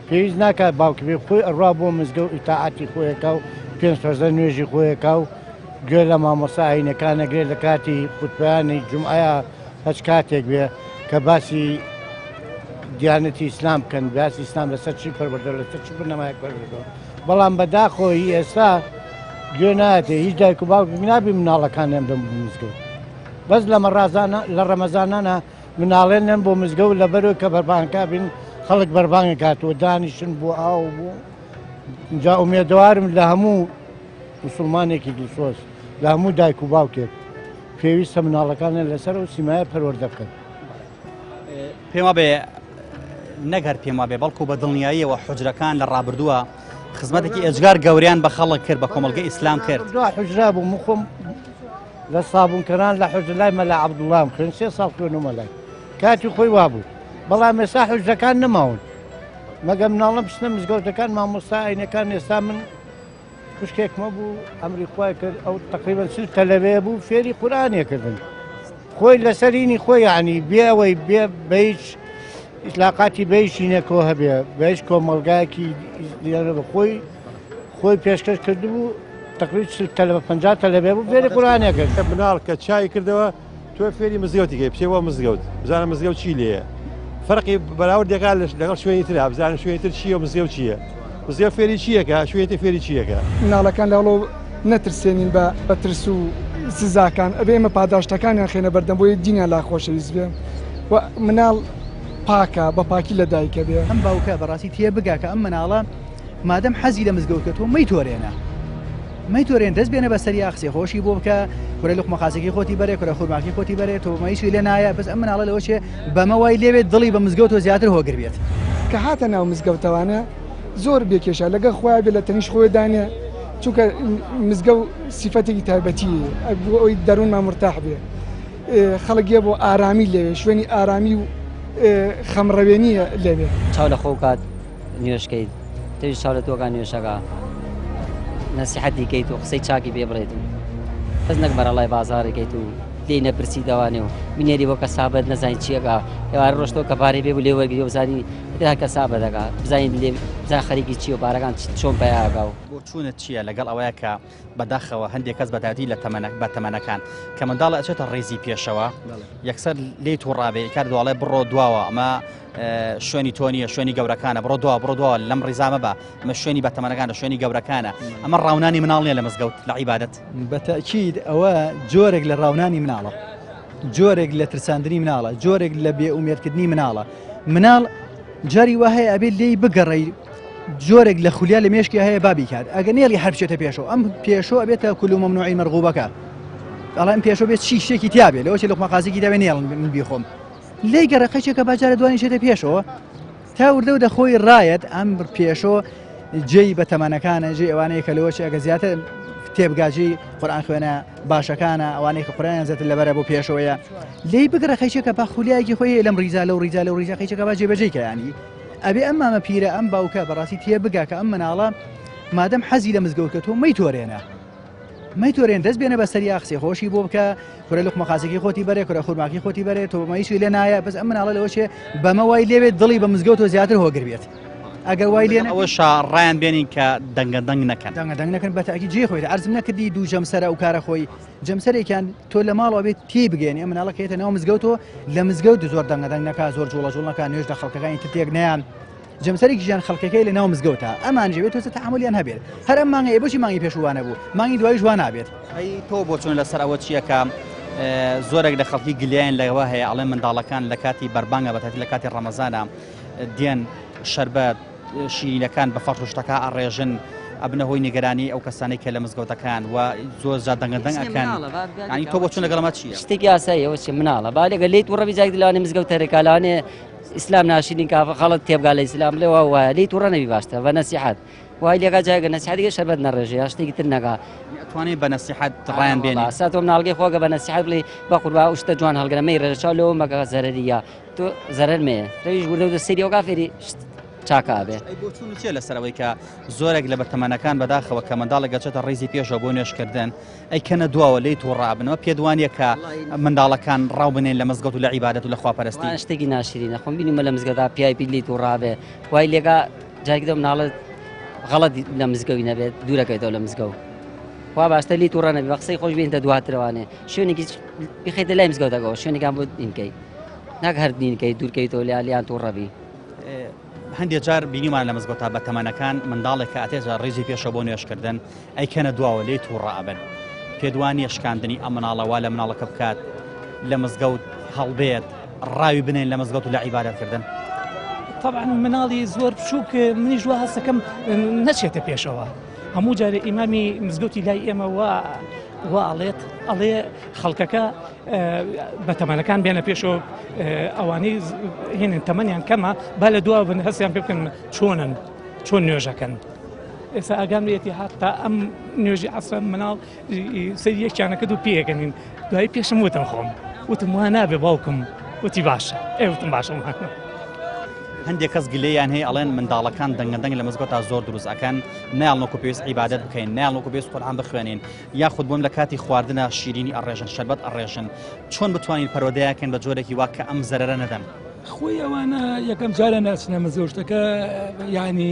پێویست ناکات باوکی بێ خۆی ئەڕوا بۆ مزگەوت تاعاتی خۆیەکە و پێنج فەرزە نوێژی خۆیەکە و گوێ لە مامۆستا ئاینەکانەگرێت لە کاتی خوتبەیانی جومعەیە هەچ کاتێک بێ کە باسی دیانەتی ئیسلام بکەن باسی ئیسلام لەسەر چی پەروەردە لەسەر چی بنەمایەک پەروەردەکەن بەڵام بەداخۆی ئێستا گوێ نایەتێ هیچ دایک و باوک نابی مناڵەکانیان بن بۆ مزگەوت بەس لە ڕەمەزانانە مناڵێن نێن بۆ مزگەوت لەبەرەوەی کە بەربانکە بین خەڵک بەربانگە کاتەوە دانیشن بۆ ئاو بوو اینجا ئومێدەوارم لە هەموو مسلمانێکی دڵسۆز لە هەموو دایک و باوکێک پێویستە مناڵەکانیان لەسەر و سیمایە پەروەردە بکەن پێم بێ نەگەر پێم بێ بەڵکو بە دڵنیاییەوە حوجرەکان لە ڕابردووە خزمەتێکی ئێجگار گەوریان بە خەڵک کرد بە کۆمەلگە ئیسلام کرد حوجرا بوو مخۆم لە سابوونکەران لە حوجلای مەلا عەبدوڵڵام خوێن 3 ساڵ خوێنومە لای کاتی خۆی وابوو بەڵام ئێستا حوجرەکان نەماون مەگە مناڵە بچنە مزگەوتەکان مامۆستا ئاینەکان ئێستا من خوشکێکمە بوو ئەمری خوای کرد ئەو تقریبەن 30 تەلەبەیە بوو فێری قورئانێکردن خۆی لەسەرینی خۆی یعنی بێەوەی بێ بە هیچ ئیطلاقاتی بەیشینێکەوە هەبێ بە هیچ کۆمەڵگایەکی خۆی پێشکەش کردبوو تقریبا 50 تەلەبێ بوو فێری قورئانێکرد مناڵ کە چای کردەوە تۆ فێری مزگەوتیکە پێوە مزگەوت بزانە مزگەوت چی لێیە فەرقی بەراوردێکا لەگەڵ شوێنی ترا بزانە شوێنی تر چییە و مزگەوت چییە مزگەوت فێری چیەکە شوێنی فێری چیەکە مناڵەکان لەوڵۆ نەترسێنین بە ترس و سزاکان ئەبێ ئێمە پاداشتەکانیان خێنە بەردەم بۆی دینیان لا خۆشەویست بێ و مناڵ پاکە بە پاکی لە دایکە بێ ئەم باوکە بەڕاستی تێ بگا کە ئەم مناڵە مادەم حەزی لە مزگەوتکەوە مەیتۆرێنە مەیتۆرێن دەست بێنە بە سەری قسەی خۆشی بۆ بکە کورە لقمە قازێکی خۆتی بەرێ کورە خورماکی خۆتی بەرێت تۆ مەیشی لێ نایە بەس ئەم مناڵە لەوە چێ بەمە وای لێوێت دڵی بە مزگەوتەوە زیاتر هۆگر بێت کە هاتە ناو مزگەوتەوانە زۆر بێکێشە لەگە خۆیان بێ لە تەنیش خۆی دانێ چونکە مزگەوت سیفەتێکی تایبەتی بۆ ئەوی دەروونمان مرتاح بێ خەڵک بۆ ئارامی لێوێ شوێنی ئارامی و خەمڕەوێنیە لێوێ چاو لە خۆ کات نوێشکەیت تێوی چاو لە تۆکان نوێشەکە نەسیحەتی کەیت و قسەی چاکی پێ بڕێت و بەس نەک بەرەڵای بازارێکیت و لێی نەپرسی داوانێ و بینێری بۆ کە سابەت نەزانین چیەکە ێوارە ڕۆشتەوە کە پارەی پێ بوو لێ وەرگری و بزانی کە سابەتەکە بزانین لێ بزان خەریکی چی و پارەکان چۆن پێیاگا و بۆ چوونت چییە لەگەڵ ئەوەیە کە بەداخەوە هەندێک کەس بەدادی لە بە تەمەنەکان کە منداڵە ئەچێتە ڕێزی پێشەوە یەکسەر لێ تووڕابێ کار دوڵێ بڕۆ دواوە ئەمە شوێنی تۆنیە شوێنی گەورەکانە بڕۆ دووە لەم ڕێزامە بە ئەمە شوێنی بە تەمەنەکانە شوێنی گەورەکانە ئەمە ڕاونانی مناڵ نیە لە مزگەوت لە عیبادەت بەتەکید ئەوە جۆرێک لە ڕاونانی مناڵە جۆرێک لە ترساندنی مناڵە جۆرێک لە بێئومێدکردنی مناڵ جاری وا هەیە ئەبێت لێی بگەڕی جۆرێک لە خولیا لە مێشکی هەیە بابی کات ئەگە نێڵی هەرچێتە پێشەوە ئەم پێشۆ ئەبێتە کولو مەمنوعی مەرغوبەکە ئەڵا ئەم پێشۆ بێت چی شتێکی تیابێ لەوە چ لقمە قازێکی داوێ نێڵن من بیخۆم لێی گەڕە قەچێکە باجارە دوانی شێتە پێشەوە تا وردە خۆی ڕایەت ئەم پێشۆ جێی بە تەمەنەکانە جێ ئەوانەیە کە لەوە ئەگە زیاتر تێبگاجی قورئان خوێنە باشەکانە ئەوانەی کە قورئان زیاتر لەبەرە بۆ پێشەوەیە لێی بگەڕە خەیچێکە با خولیایەکی خۆی لەم ڕیزا لەو ڕیزا خەیچەکە با جێبەجێکە ینی ئەبێ ئەمامە پیرە ئەم باوکە بەڕاستی تێ بگا کە ئەم مناڵە مادەم حەزی لە مزگەوتکەوە مەیتۆرێن دەست بێنە بە سەری قسەی خۆشی بۆ بکە کورە لقمە قازێکی خۆتی بەرێ کورە خورماکی خۆتی بەرێت تۆ مەیشی لێ نایە بەس ئەم مناڵە لەوە چێ بەمە وای لێوێت دڵی بە مزگەوتەوە زیاتر هۆگر بێت ئەگەر وای لێن ئەوە شاڕایان بێنین کە دەنگەدەنگ نەکەن بەتاکی جێ خۆیت ئەرزم نەکردی دوو جەمسەرە ئەو کارە خۆی جەمسەرێکیان تۆ لە ماڵەوە بێت تێ بگەێنی ئەم مناڵەکەیتە ناو مزگەوتەوە لە مزگەوت زۆر دەنگەدەنگ نەکا زۆر جوڵە نەکە نوێژ لە خەڵکەکانی تر تێک نیان جەمسەرێکی ژیان خەڵکەکەی لە ناو مزگەوتە ئەمان ژێوێت تۆ تەعاملیان هەبێت هەر ئەم مانگە بۆچی مانگی پێشوانە بوو مانگی دوای جوان نابێت ئەی تۆ بۆ چۆن لەسەر ئەوە چیەکە زۆرێک لە خەڵکی گلیان لەوە هەیە ئەڵێ منداڵەکان لە کاتی بەربانگە بەتەتی لە کاتی ڕەمەزانە دێن شەربەت شیرینەکان بە فەرشتەکە ئەڕێژن ئەبنە هۆی نیگەرانی ئەو کەسانی کە لە مزگەوتەکان و زۆر جا دەنگەدەنگ ئەکەن ینی تۆ بۆ چۆن لەگەڵەمە چییە شتێکی ئاساییەوە چی مناڵە با لێگە لێت وڕەبی جاک لەوانێ مزگەوتەرێکا لەوانێ ئیسلام ناشرین کە خەڵک تێبگا لە ئیسلام لێوە وایە لێت وڕە نەبی باشتە بە نەسیحەت وای لێگا جایگە نەسیحەتیگە شەربەت نەڕێژێ یا شتێکی تر نەگا ئەتوانێت بە نەسیحەت ڕایان بێنی ئاسا تۆ مناڵگەی خۆگە بە نەسیحەت بڵێ بە قوربا ئەو شتە جوان هەڵگرە مەی ڕێژەچاو لەوە مەگە زەرەریە تۆ زەرەر مەیە ڕێویش وردە سەریەوە فێری چاکابێ بۆ چون چێ لەسەرەوەی کە زۆرێک لە بەتەمەنەکان بەداخەوە کە منداڵە گەچێتە ڕێزی پێشەوە بۆ نوێشکردن ئەی کەنە دواوە لی تووڕابنەوە پێدوانیە کە منداڵەکان ڕاو بنێن لە مزگەوت و لە عیبادەت و لە خواپەرستی شتێکی ناشرینە خۆم بینیمە لە مزگەوتا پیای پی لی تووڕابێ وای لێگا جایگدە مناڵت غەڵەت لە مزگەوی نەبێت دوورەکەیتەوە لە مزگەوت وا باشتە لی تووڕەنەبی بە قسەی خۆش بێنتە دواترەوانێ شوێنێکی بخێتە لای مزگەوتەکەەوە شوێنێکان بۆ دینکەی ناک هەر دینکەی دوورکەیتەوە لیان تووڕەبی هەندێک جار بینیمان لە مزگەوتا بە تەمەنەکان منداڵێک کە ئەتێجا ڕێزی پێشە بۆ نوێشکردن ئەیکەنە دواوە لێی تووڕائبن پێدوانی شکاندنی ئەم مناڵەوا لە مناڵەکە بکات لە مزگەوت هەڵبێت ڕاوی بنێن لە مزگەوت و لە عیبادەتکردن طبعا مناڵی زۆر بچووک منیش وا هەستەکەم نەچێتە پێشەوە هەموو جارێ ئیمامی مزگەوتی لای ئێمە وا ئەڵێ خەڵکەکە بە تەمەنەکان بێنە پێشەوە ئەوانەی هێنن تەمەنیان کەمە با لە دوا بن هەستیان پێ بکەن چۆن نوێژەکەن ئێستا ئاگام لێتی هاتا ئەم نوێژی عەسرە مناڵ سەری یەکیانەکە دوو پێەکەنین دوای پێشم وتم خۆم وتم وا نابێ باوکم وتی باشە ئێوتم باشە هەندێک کەس گلەیان هەیە ئەڵێن منداڵەکان دەنگەدەنگ لە مزگەوتا زۆر دروست ئەکەن ناڵنەکو پێویست عیبادەت بکەین ناڵنەکو پێویست قورئان بخوێنین یاخود بۆم لە کاتی خواردنە شیرینی ئەڕێژن شەربەت ئەڕێژن چۆن بتوانین پەرۆدەیەکەن بە جۆرێکی وا کە ئەم زەرەرە نەدەن خۆی ئەوانە یەکەم جارە ناچنە مزگەوتەکە یعنی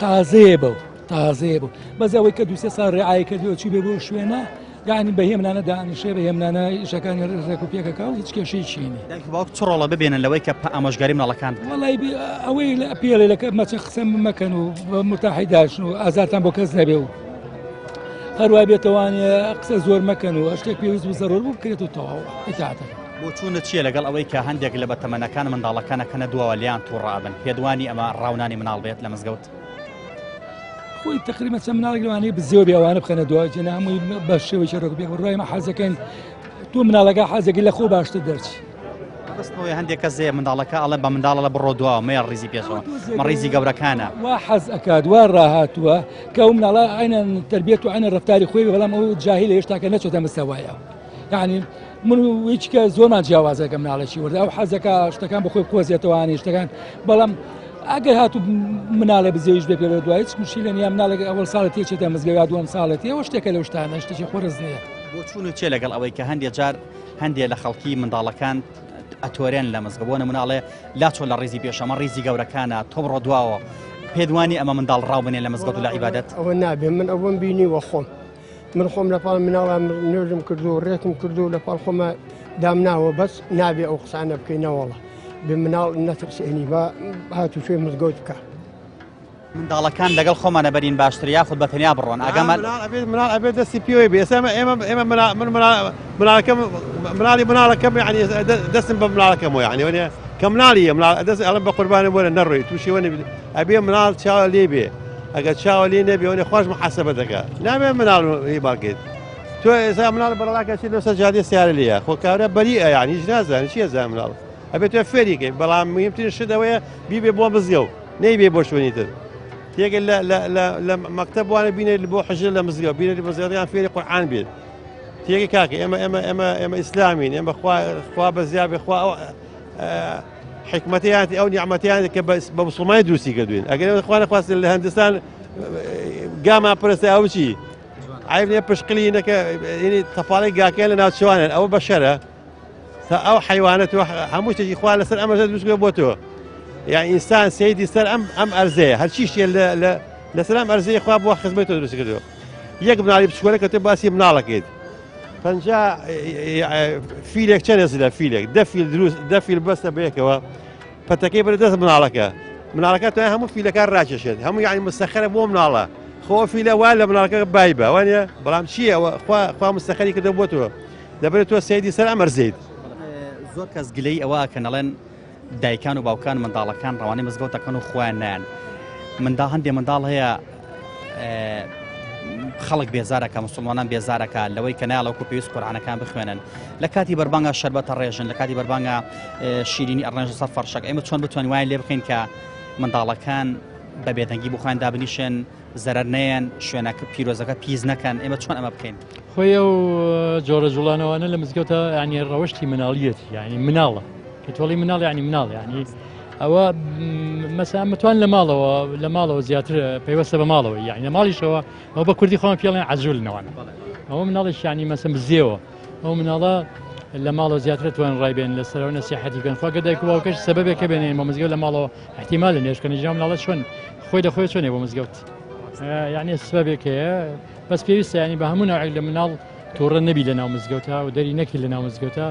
تازەیە بوو بەزەوەی کە دوسێ ساڵ ڕێعای کردووە چی بێ بۆ شوێنە یعنی بە هێمنانە دانیشێ بە هێمنانە ئیشەکانی ڕێک و پێکەکە و هیچ کێشەی چینی باوک چڕۆڵە ببێنن لەوەی کە ئامۆژگاری مناڵەکان وەڵای ئەوەی لە پێڵێکە مەچە قسەم مەکەن و متاحیداشن و ئازارتان بۆ کەس نەبێ و هەروای بێتەوانێ قسە زۆر مەکەن و شتێک پێویست و زەرۆر بوو بکرێت و تەواو ئیتاعەتە بۆ چوونە چییە لەگەڵ ئەوەی کە هەندێک لە بەتەمەنەکان منداڵەکانەکەنە دووەوە لیان تووڕابن پێدوانی ئەمە ڕاونانی مناڵ بێت لە مزگەوت خۆی تقریبا چەند مناڵێک لەوانەیە بزیێ بێوانە بخەنە دوای جێنە هەمووی بە شێوەی شەڕۆک بێ ڕای مە حەزەکەین تۆ مناڵەکە حەزەکەی لە خۆ باشتر دەرچی بەستەوەی هەندێک کەس منداڵەکە ئەڵێ بە منداڵە لە بڕۆ دووە مەیە ڕیزی پێشەوە مە ڕیزی گەورەکانە وا حەز ئەکات وا ڕاهاتووە کە ئەو مناڵە عینە تربیەت و عینە ڕەفتاری خۆی بەڵام ئەو جاهیلە هێشتاکە نەچۆتە مستەوایە یعنی من هیچکە زۆرمان جیاوازەکە مناڵێکی وەردا ئەو حەزەکە شتەکان بەخۆی بخۆزیێتەوەوانی شتەکان بەڵام ئەگەر هاتوو مناڵە بزێویش بێ پێ دوای هیچ مشکلە نیە مناڵێک ئەوەڵ ساڵێت تێچێتە مزگەوت دووەم ساڵێتی ئەوە شتێکە لەو شتانە شتێکی خۆرز نییە بۆ چوونە چێ لەگەڵ ئەوەی کە هەندێک جار هەندێک لە خەڵکی منداڵەکان ئەتۆرێن لە مزگەوت مناڵێ لا چۆن لە ڕیزی پێشەمە ڕیزی گەورەکانە تۆ بڕۆ دواوە پێدوانی ئەمە منداڵ ڕاو بنێ لە مزگەوت و لە عیبادەت ئەوە نابێ من ئەوەم بینی وە خۆم من خۆم لە پاڵ مناڵە نوێژم کردو و ڕێکم کردو لە پاڵ خۆمە دامناوە بەس نابێ ئەو قسانە بکەینەوەڵە بێ مناڵ نەترسێنی بە هاتوو شوێ مزگەوت بکە منداڵەکان لەگەڵ خۆمانە بەرین باشتر یاخود بەتەنیا بڕۆن ئەگەمە مناڵ ئەبێت دەستی پێوەی بێ ئێمە مناڵەکەم یعنی دەستم بە مناڵەکەمەوە یعنی وەنێ کە مناڵیە دەست ئەڵم بە قوربانە بۆرە نەڕۆی تووشی وەنێ ئەبێ مناڵ چاوە لێ بێ ئەگەر چاوە لێ نەبێ وەنێ خۆش محەسەبە دەکات نابێ مناڵ باڵکێت تۆ ئێستا مناڵ بەڵاکەچێت لەسەر جادێ سیارە لێە خۆ کارە بەریئە یعنی هیچ نازانێت چی ئەزانێ مناڵ ئەبێت تۆ فێریکەی بەڵام مهمترین شت ئەوەیە بیبێ بۆ مزگەوت نەیبێ بۆ شوێنی تر تێگە لە مەکتەب وانە بینێت بۆ حەژر لە مزگەوت بینێت مزگەوتیان فێری قورئان بێت تێگە کاکە ئێمە ئیسلامین ئێمە خوا بەزیابێ خوا حکمەتیان ئەو نیعمەتیان کە بە موسڵمانی دروستی کردوین ئەگەر خوا نەخواست لە هەندستان گامان پرستە ئەو چی عیب نییە پشقلینەکە تەپاڵی گاکەیان لە ناوچەوانن ئەوە بەشەرە ئەو حیوانەت هەموو شتێکی خوا لەسەر ئەمەژە دروستکە بۆ تۆ یعنی ئینسان سەیدی سەر ئەم ئەرزەیە هەرچی شتێ لەسەر ئەم ئەرزەی خوا بۆ خزمەتی تۆ دروست کردووە یەک مناڵی بچکۆلە کە تۆ باسی مناڵەکەیت پەنجا فیلێک چەند هەزلە فیلێک دە فیل بەستە بەیەکەوە پەتەکەی بەرە دەست مناڵەکە تۆ هەموو فیلەکان ڕاکێشێت هەموو یعنی مستەخەرە بۆ مناڵە خۆ فیلە وای لە مناڵەکە بایبە وانە بەڵام چییە خوا مستەخەری کردە بۆ تۆ دەبێت تۆ سەیدی سەر ئەم ئەرزەیت زۆر کەس گلەی ئەوە کە نەڵێن دایکان و باوکان منداڵەکان ڕەوانەی مزگەوتەکەن و خوێنان هەندێک منداڵ هەیە خەڵک بێزارەکە مسلمانان بێزارەکە لەوەی کە نایڵەوەکو پێویست قورئانەکان بخوێنن لە کاتی بەربانگە شەربەتە ڕێژن لە کاتی بەربانگە شیرینی ئەڕێژ سەر فەرشەک ئێمە چۆن بتوانین وای لێ بکەین کە منداڵەکان بە بێدەنگی بخوێن دابنیشن زەرەر نەیەن شوێنەکە پیرۆزەکە پیز نەکەن ئێمە چۆن ئەمە بکەین خۆی ئەو جۆرە جوڵانەوانە لە مزگەوتە ینی ڕەوشتی مناڵیەتی یعنی مناڵە کە تۆڵی مناڵ ینی مناڵ یعنی ئەوە مەسا متوان لە ماڵەوە زیاتر پەیوەستە بە ماڵەوە یعنی لە ماڵیشەوە ئەو بە کوردی خۆم پێڵێن عەجوولنەوەن ئەوە مناڵیش ینی مەسەم بزێەوە ئەو مناڵە لە ماڵەوە زیاتر توان ڕایبێن لەسەرەوە نەسیحەتی بکەن خوا کە دایک و باوکەش سەبەبێکە بێنێن بۆ مزگەوت لە ماڵەوە احتیمال لە نوێژکردنی ژیان مناڵە چۆن خۆی دەخۆی چۆنێ بۆ مزگەوت یعنی سببێک هەیە بەس پێویستە ینی بە هەموو ناوێک لە مناڵ تووڕە نەبی لە ناو مزگەوتە و دەری نەکی لە ناو مزگەوتە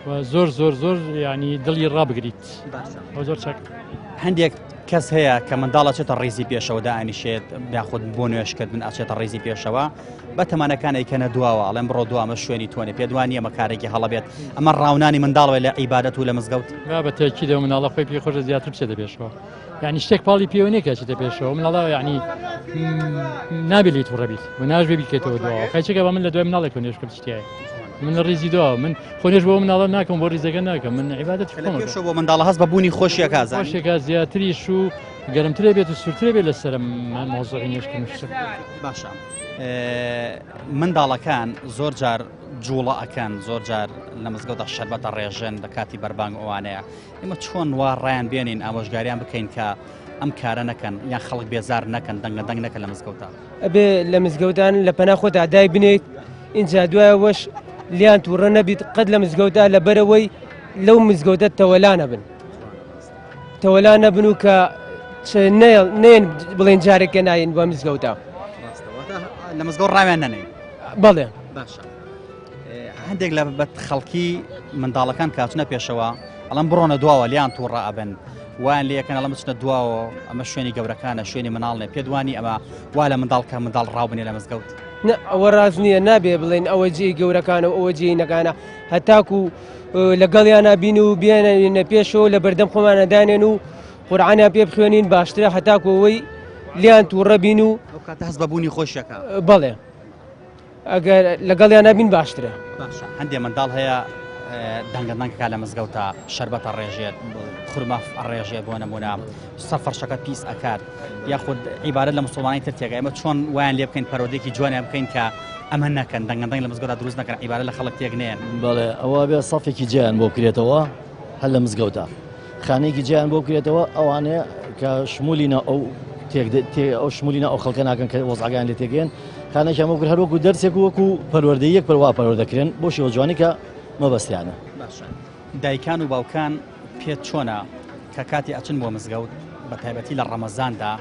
و زۆر زۆر زۆر ینی دڵی ڕابگریت ئەو زۆر چاک. هەندێک کەس هەیە کە منداڵە چێتە ڕێزی پێشەوە دائنیشێت یاخود بۆ نوێشکردن ئاچێتە ڕێزی پێشەوە بە تەمانەکانی کەنە دواوە ئەڵێم بڕۆ دوامە شوێنی تۆنێ پێ دوانی ئەمە کارێکی هەڵەبێت ئەمە ڕاونانی منداڵەوە لە عیبادەت و لە مزگەوت بە تەکیدە و مناڵە خۆی پێ خۆشە زیاتر بچێتە پێشەوە ینی شتێک پاڵی پێوەنێکە چێتە پێشەوە مناڵە ینی نابێت تووڕەبیت و ناژێ بیکێتەوە دواوە خەیچێکە بە من لە دوای مناڵێک نوێشکرد شتیایە من ڕێزی دوا من خۆنێش بۆ مناڵە ناکەم بۆ ڕیزەکە ناکەم من عیبادەت پێشەوە بۆ منداڵە هەست بە بوونی خۆشیەکە خۆشێکە زیاتریش و گەرمترێ بێت و سوورترێ بێت لەسرم مۆزوعی نوێشکردن شتە باشە منداڵەکان زۆر جار جوڵە ئەکەن زۆر جار لە مزگەوتە شەربەتە ڕێژن لە کاتی بەربانگ ئەوانەیە ئێمە چۆن وا ڕایان بێنین ئامۆژگاریان بکەین کە ئەم کارە نەکەن یان خەڵک بێزار نەکەن دەنگ نەکەن لە مزگەوتە ئەبێ لە مزگەوتان لە پەنا خۆت ئادای بنیت اینجا دوایە وەش لیان تووڕە نەبیت قەت لە مزگەوتە لەبەرەوەی لەو مزگەوتە تەوەلا نەبن تەوەلا نەبن و کە نێن بڵێن جارێکە ناین بۆ مزگەوتە لە مزگەوت ڕاویان نەنێن بەڵێ باشە هەندێک لە بەت خەڵکی منداڵەکان کاتونە پێشەوە ئەڵەم بڕۆنە دواوە لیان تووڕە ئەبن وایان لەکەن ئەڵە بچنە دواوە ئەمە شوێنی گەورەکانە شوێنی مناڵنێ پێدوانی ئەمە وا لە منداڵکە منداڵ ڕاوبنێ لە مزگەوت ئەوە ڕاز نییە نابێ بڵێن ئەوە جێی گەورەکانە و ئەوە جێی نەکانە هەتاکو لەگەڵیانە بین و بێنە پێشەوە لە بەردەم خۆمانەدانێن و قورعانیان پێ بخوێنین باشترە هەتاکو ئەوەی لیان تووڕە بین و کاتە هەست بە بوونی خۆشیەکە بەڵێ ئەگەر لەگەڵیانە بین باشترە هەندێک منداڵ هەیە دەنگەدەنگەکە لە مزگەوتە شەربەتە ڕێژێت خورما ڕێژێت بۆ نمونە سەفەرشەکە پیس ئەکات یاخود عیبارەت لە مسلمانی تر تێگە ئێمە چۆن وایان لێ بکەین پەرۆدێکی جوانیان بکەین کە ئەمە نەکەن دەنگەدەنگ لە مزگەوتە دروست نەکەن عیبارەت لە خەڵک تێک نێن بەڵێ ئەوە بێ سەفێکی جیان بۆ بکرێتەوە هەر لە مزگەوتە خانەیەکی جیان بۆ بکرێتەوە ئەوانەیە کە شمولینە ئەو ئەو شمولینە ئەو خەڵکە ناکەن کە وەزعگان لێ تێگەن خانەیەکیان بۆ کرد هەروەکو دەرسێک وەکو پەروەردەیەک پەروا پەروەردەکرێن بۆ شێوە جوانی کە مەبەستیانە دایکان و باوکان پێت چۆنە کە کاتی ئەچن بۆ مزگەوت بە تایبەتی لە ڕەمەزاندا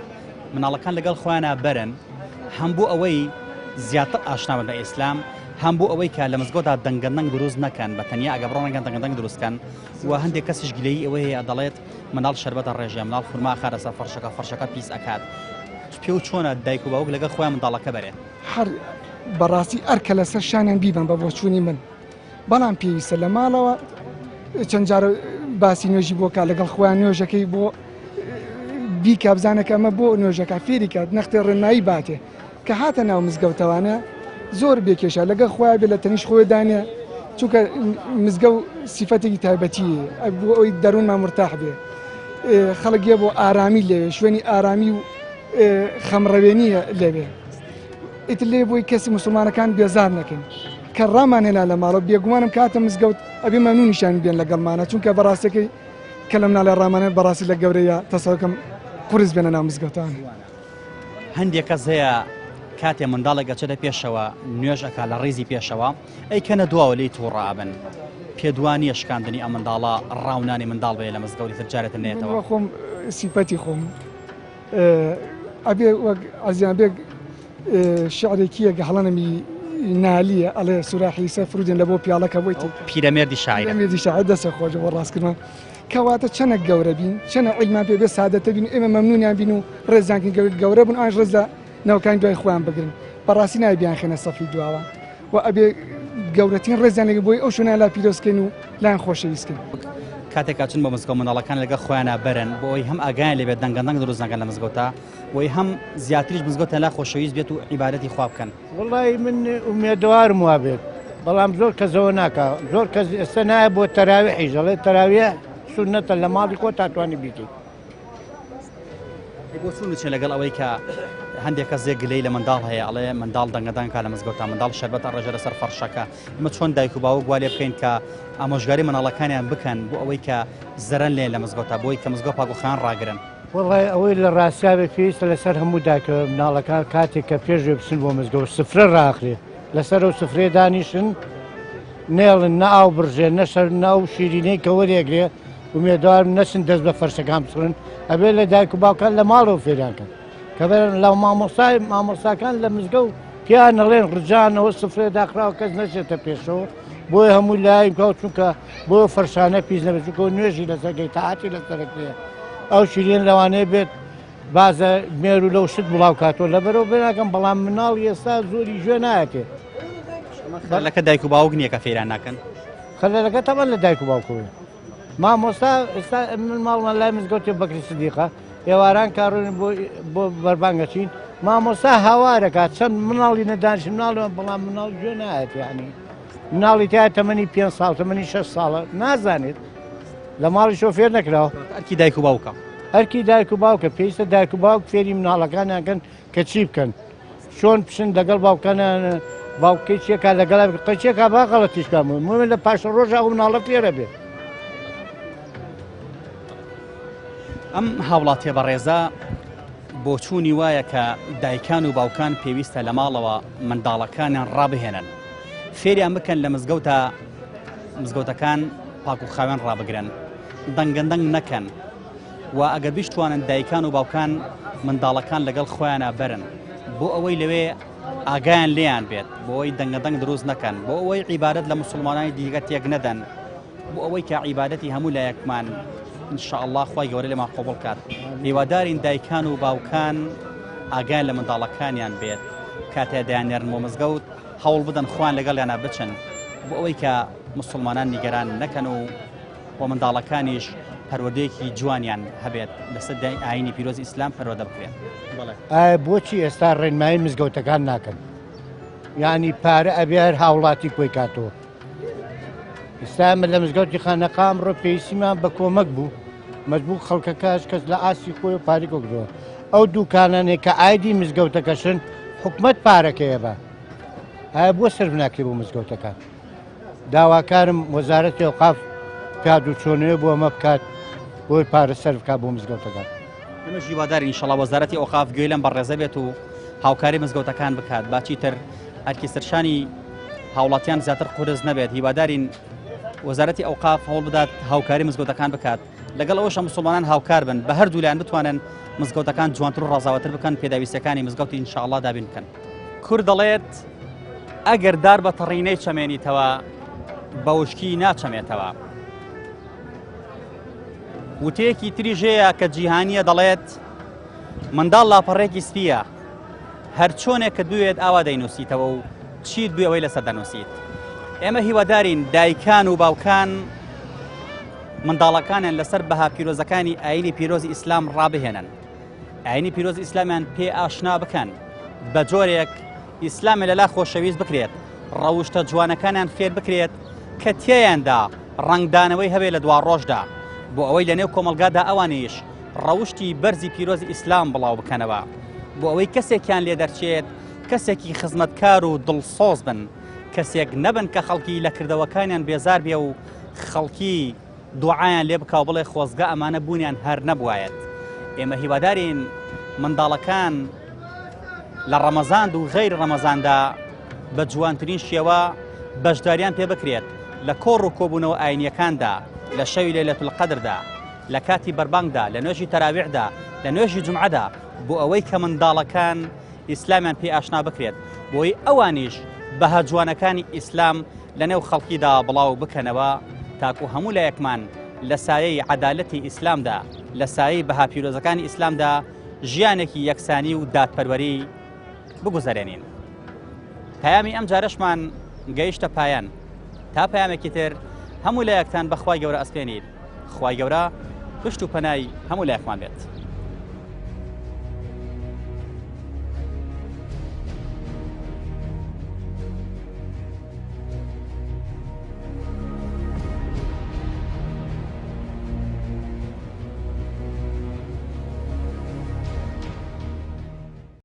مناڵەکان لەگەڵ خۆیانە بەرن هەم بۆ ئەوەی زیاتر ئاشناون بە ئیسلام هەم بۆ ئەوەی کە لە مزگەوتدا دەنگەدەنگ دروست نەکەن بە تەنیا ئەگە بڕۆنەکەن دەنگەدەنگ دروستکەن و هەندێک کەسیش گلەیی ئەوەی هەیە دەڵێت مناڵ شەربەتە ڕێژێ مناڵ خورما خارە سەر فەرشەکە پیس ئەکات پێ و چۆنە دایک و باوک لەگەڵ خۆیان منداڵەکە بەرێت هەر بەڕاستی ئەرکە لەسەر شانیان بیبن بە بۆچوونی من بەڵام پێویستە لە ماڵەوە چەند جارە باسی نوێژی بۆکە لەگەڵ خۆیان نوێژەکەی بۆ بیکە بزانەکە ئەمە بۆ نوێژەکە فێری کات نەختێ ڕێنایی باتێ کە هاتە ناو مزگەوتەوانە زۆر بێکێشە لەگەڵ خۆیان بێ لە تەنیش خۆی دانێ چونکە مزگەوت سیفەتێکی تایبەتیە بۆ ئەوی دەروونمان مرتاح بێ خەڵکیە بۆ ئارامی لەوێ شوێنی ئارامی و خەمڕەوێنیە لەوێ ئیتر لێ بۆی کەسی مسلمانەکان بێزار نەکەن کە ڕامان هێنا لە ماڵەوە بێگومانم کاتە مزگەوت ئەبێ مەمنونیشان بێن لەگەڵمانە چونکە بەڕاستەکەی کە لەم ناڵێ ڕامانە بەڕاستی لە گەورەیە تەسەڵکەم قورس بێنە ناو مزگەوتان هەندێک کەس هەیە کاتێ منداڵێک گەچێتە پێشەوە نوێژەکە لە ڕێزی پێشەوە ئەی کەنە دواوە لی تووڕابن پێدوانیە شکاندنی ئەم منداڵە ڕاونانی منداڵ بێ لە مزگەوتی تر جارێتم نێتەوە خۆم سیفەتی خۆم ئەبێ وەک ئازیان بێک شعرێکیە کە هەڵەنەمی نالیە ئەڵێ سوراحی سەفرودێن لە بۆ پیاڵەکە بۆیتی پیرەمێردی شاعر دەسە خۆش بۆ ڕاستکردن کەواتە چەنە گەورە بین چەنە عیلمان پێ بێ سادەتە بین ئێمە مەمنونیان بین و ڕێزانکن گەورە بوون ئاش ڕێز لە ناوکانی دوای خۆیان بگرن بەڕاستی نای بیان خێنە سەفی دواوە و ئەبێ گەورەترین ڕێزیان لەگە بۆی ئەو شوێنە لا پیرۆستکەین و لایەن خۆشەویستکەین کاتێک کاچن بە مزگەوت مناڵەکان لەگە خۆیانە بەرن بۆ ئەوی هەم ئاگایان لێبێت دەنگەدەنگ دروست نەکەن لە مزگەوتە بۆی هەم زیاتریش مزگەوتە لا خۆشەویست بێت و عیبادەتی خوا بکەن وڵی من ئومێدوارم وا بێت بەڵام زۆر کەسەوە ناکە زۆر کەس ئێستا نایە بۆ تەراویحی دەڵێ تەراویە سونەتە لە ماڵی خۆ تاتوانی بیکەیت بۆ چون چێ لەگەڵ ئەوەی کە هەندێک کەس گلەی لە منداڵ هەیە ئەڵێ منداڵ دەنگەدانکە لە مزگەوتە منداڵ شەربەتە ڕێژە لەسەر فەرشەکە ئمە چۆن دایک و باوک وا لێ بکەین کە ئامۆژگاری مناڵەکانیان بکەن بۆ ئەوەی کە زەرەن لێن لە مزگەوتە بۆی کە مزگەوت پاگوخان ڕاگرن وڵی ئەوەی لە ڕاستیاوێک پێویستە لەسەر هەموو داکە مناڵەکان کاتێک کە پێش بچن بۆ مزگەوت سفرە ڕاخرێ لەسەر ئەو سفرێ دانیشن نێڵن نە ئاو بڕژێ نەشەر ناو شیرینەی کە وەرێگرێ ومێدوارم نەچن دەست بە فەرشەکان بچڕن ئەبێ لە دایک و باوکان لە ماڵەوە فێریانکەن کە بەرن لە مامۆستاکان لە مزگە و پیان نەڵێن ڕجانەوە سفرێ داخراوە کەس نەچێتە پێشەوە بۆی هەموو لاییم کاو چونکە بۆ فەرشانە پیس نەبێت چونکە نوێژی لەسەرگەی تاعاتی لەسەرەکرێ ئەو شیرین لەوانەیە بێت بازە مێر و لەو شت بڵاو کاتۆ لەبەرەوە بێناکەم بەڵام مناڵ ئێستا زۆری گوێ نایەتێ خەلەکە دایک و باوک نییە کە فێران ناکەن خەلەکە تەمەەن لە دایک و باوکەوە مامۆستا ئێستا من ماڵمان لای مزگەوتێ بەکری سدیقە ئێواران کارڕۆین بۆ بەربانگەچین مامۆستا هاوارەکات چەند مناڵی نەدانیش مناڵەوە بەڵام مناڵ گوێ نایەت یعنی مناڵی تای تەمەنی 5 ساڵ تەمەنی 6 ساڵە نازانێت لە ماڵی شۆفێر نەکراوە ئەرکی دایک و باوکە ئەرکی دایک و باوکە پێویستە دایک و باوک فێری مناڵەکانیانکەن کە چی بکەن چۆن پشن لەگەڵ باوکانیان باوکەی چێکا لەگەڵ قەچێکا با غەڵەتیشکام من لە پاشە ڕۆژە ئەو مناڵە فێرە بێت ئەم هاوڵاتیە بەڕێزە بۆ چوونی وایە کە دایکان و باوکان پێویستە لە ماڵەوە منداڵەکانیان ڕابهێنن فێریان بکەن لە مزگەوتەکان پاک و خاوێن ڕابگرن دەنگەندەنگ نەکەن و ئەگەر بیشتوانن دایکان و باوکان منداڵەکان لەگەڵ خۆیانە بەرن بۆ ئەوەی لەوێ ئاگایان لێیان بێت بۆ ئەوەی دەنگەدەنگ دروست نەکەن بۆ ئەوەی عیبادەت لە مسلمانانی دیگە تێک نەدەن بۆ ئەوەی کە عیبادەتی هەموو لایەکمان ئینشاءالله خوای گەورە لێمان قبوڵ کات هیوادارین دایکان و باوکان ئاگایان لە منداڵەکانیان بێت کاتێ دایانێرن بۆ مزگەوت هەوڵ بدەن خوان لەگەڵیانە بچن بۆ ئەوەی کە مسلمانان نیگەران نەکەن و بۆ منداڵەکانیش پەروەردەیەکی جوانیان هەبێت لەسەر ئاینی پیرۆزی ئیسلام پەروەردە بکرێن بۆچی ئێستا ڕێنمایی مزگەوتەکان ناکەن یعنی پارە ئەبێ هاوڵاتی کۆی کاتەوە ئێستا من لە مزگەوتی خانەقام ڕۆ پێویستیمان بە کۆمەک بوو مەجبوو خەڵکەکەش کەس لە ئاسی خۆی و پاری کۆکرەوە ئەو دووکانانێک کە ئایدی مزگەوتەکەشن حکومت پارەکەیە بە ئایا بۆ سرف ناکرێ بۆ مزگەوتەکان داواکارم وەزارەتی ئەوقاف پیاد و چۆنەوە بۆ ئەمە بکات بۆی پارە سەرف بکات بۆ مزگەوتەکان ئەمەش هیوادارین ئینشەڵڵا وەزارەتی ئەوقاف گوێی لەم بەڕێزە بێت و هاوکاری مزگەوتەکان بکات باچی تر ئەرکی سەرشانی هاوڵاتیان زیاتر قورس نەبێت هیوادارین وەزارەتی ئەوقاف هەوڵ بدات هاوکاری مزگەوتەکان بکات لەگەڵ ئەوەشە مسلمانان هاوکار بن بە هەردوو لایەن بتوانن مزگەوتەکان جوانتر و ڕازاوەتر بکەن پێداویستەکانی مزگەوتی ئینشاءالله دابین بکەن کورد دەڵێت ئەگەر دار بە تەڕینەی چەمێنیتەوە بە وشکی ناچەمێتەوە وتەیەکی تریش هەیە کە جیهانیە دەڵێت منداڵ لاپەڕێکی سپیە هەر چۆنێک کە دوێت ئاوا دەینووسیتەوە و چیت بوێ ئەوەی لەسەر دەنووسیت ئێمە هیوادارین دایکان و باوکان منداڵەکانیان لەسەر بەها پیرۆزەکانی ئاینی پیرۆزی ئیسلام ڕابهێنن ئاینی پیرۆزی ئیسلامیان پێ ئاشنا بکەن بە جۆرێک ئیسلامی لەلا خۆشەویست بکرێت ڕەوشتە جوانەکانیان فێر بکرێت کە تێیاندا ڕنگدانەوەی هەبێت لە دوا ڕۆژدا بۆ ئەوەی لە نێو کۆمەلگادا ئەوانیش ڕەوشتی بەرزی پیرۆزی ئیسلام بڵاو بکەنەوە بۆ ئەوەی کەسێکیان لێ دەرچێت کەسێکی خزمەتکار و دڵسۆز بن کەسێک نەبن کە خەڵکی لە کردەوەکانیان بێزار بێ و خەڵکی دوعایان لێ بکاو بڵێ خۆزگە ئەمانە بوونیان هەر نەبوایەت ئێمە هیوادارین منداڵەکان لە ڕەمەزان و غەیر ڕەمەزاندا بە جوانترین شێوە بەشداریان پێ بکرێت لە کۆڕ و کۆبوونەوە ئاینیەکاندا لە شەوی لەیلەتول قەدردا لە کاتی بەربانگدا لە نوێژی تەراویحدا لە نوێژی جومعەدا بۆ ئەوەی کە منداڵەکان ئیسلامیان پێ ئاشنا بکرێت بۆی ئەوانیش بەها جوانەکانی ئیسلام لە نێو خەڵکیدا بڵاو بکەنەوە تاکو هەموو لایەکمان لە سایەی عەدالەتی ئیسلامدا لە سایەی بەها پیرۆزەکانی ئیسلامدا ژیانێکی یەکسانی و دادپەروەری بگوزارێنین پەیامی ئەم جارەشمان گەیشتە پایان تا پەیامێکی تر هەموو لایەکتان بەخوای گەورە ئەسپێنید خوای گەورە پشت و پەنای هەموو لایەکمان بێت